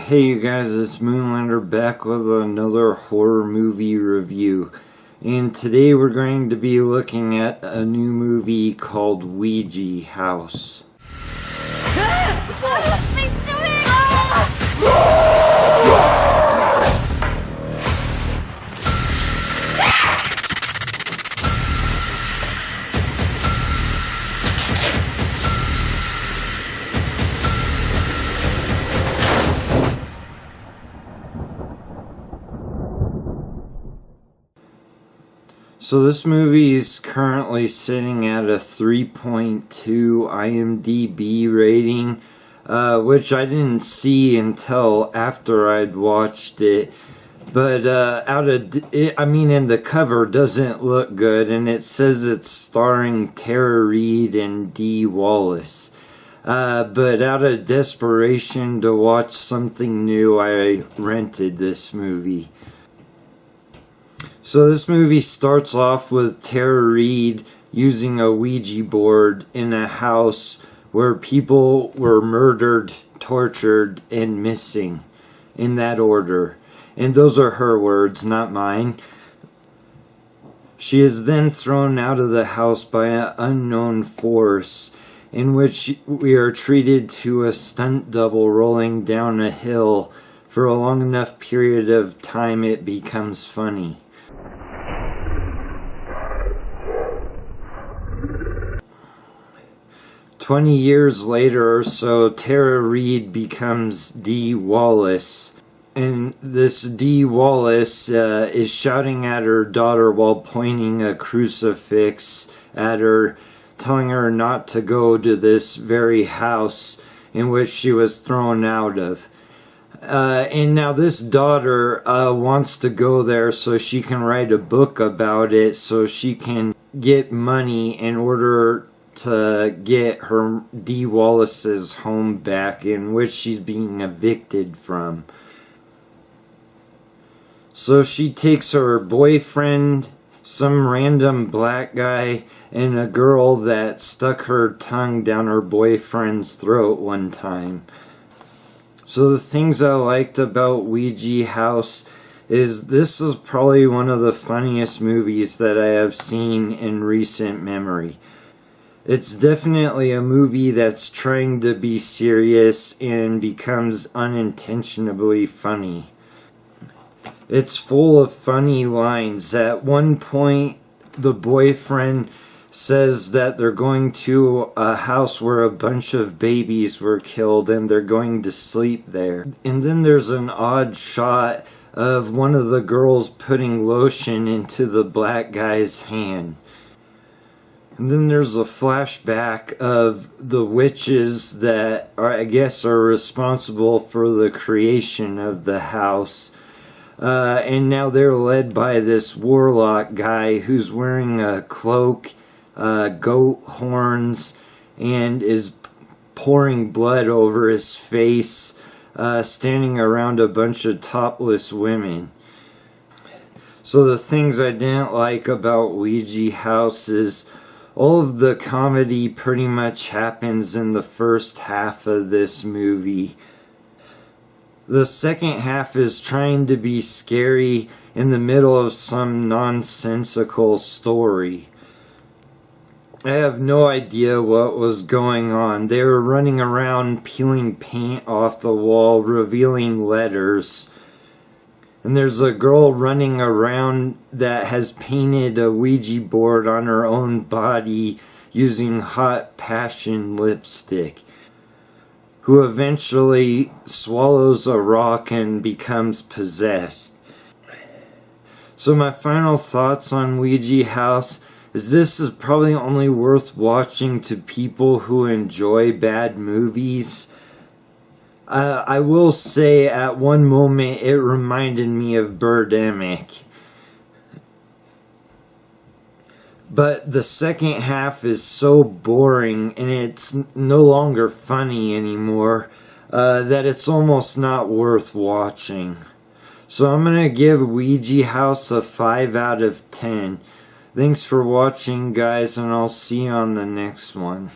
Hey you guys, it's Moonlander back with another horror movie review. And today we're going to be looking at a new movie called Ouija House. So this movie is currently sitting at a 3.2 IMDb rating, which I didn't see until after I'd watched it. But and the cover doesn't look good, and it says it's starring Tara Reid and Dee Wallace. But out of desperation to watch something new, I rented this movie. So this movie starts off with Tara Reid using a Ouija board in a house where people were murdered, tortured, and missing, in that order. And those are her words, not mine. She is then thrown out of the house by an unknown force, in which we are treated to a stunt double rolling down a hill. For a long enough period of time it becomes funny. "20 years later or so, Tara Reid becomes Dee Wallace. And this Dee Wallace is shouting at her daughter while pointing a crucifix at her, telling her not to go to this very house in which she was thrown out of. And now this daughter wants to go there so she can write a book about it, so she can get money in order to get her Dee Wallace's home back, in which she's being evicted from. So she takes her boyfriend, some random black guy, and a girl that stuck her tongue down her boyfriend's throat one time. So the things I liked about Ouija House is this is probably one of the funniest movies that I have seen in recent memory. It's definitely a movie that's trying to be serious and becomes unintentionally funny. It's full of funny lines. At one point, the boyfriend says that they're going to a house where a bunch of babies were killed and they're going to sleep there. And then there's an odd shot of one of the girls putting lotion into the black guy's hand. And then there's a flashback of the witches that I guess are responsible for the creation of the house. And now they're led by this warlock guy who's wearing a cloak, goat horns, and is pouring blood over his face, standing around a bunch of topless women. So the things I didn't like about Ouija House is all of the comedy pretty much happens in the first half of this movie. The second half is trying to be scary in the middle of some nonsensical story. I have no idea what was going on. They were running around peeling paint off the wall, revealing letters. And there's a girl running around that has painted a Ouija board on her own body using hot passion lipstick, who eventually swallows a rock and becomes possessed. So my final thoughts on Ouija House is this is probably only worth watching to people who enjoy bad movies. I will say at one moment it reminded me of Birdemic. But the second half is so boring and it's no longer funny anymore that it's almost not worth watching. So I'm going to give Ouija House a 5 out of 10. Thanks for watching, guys, and I'll see you on the next one.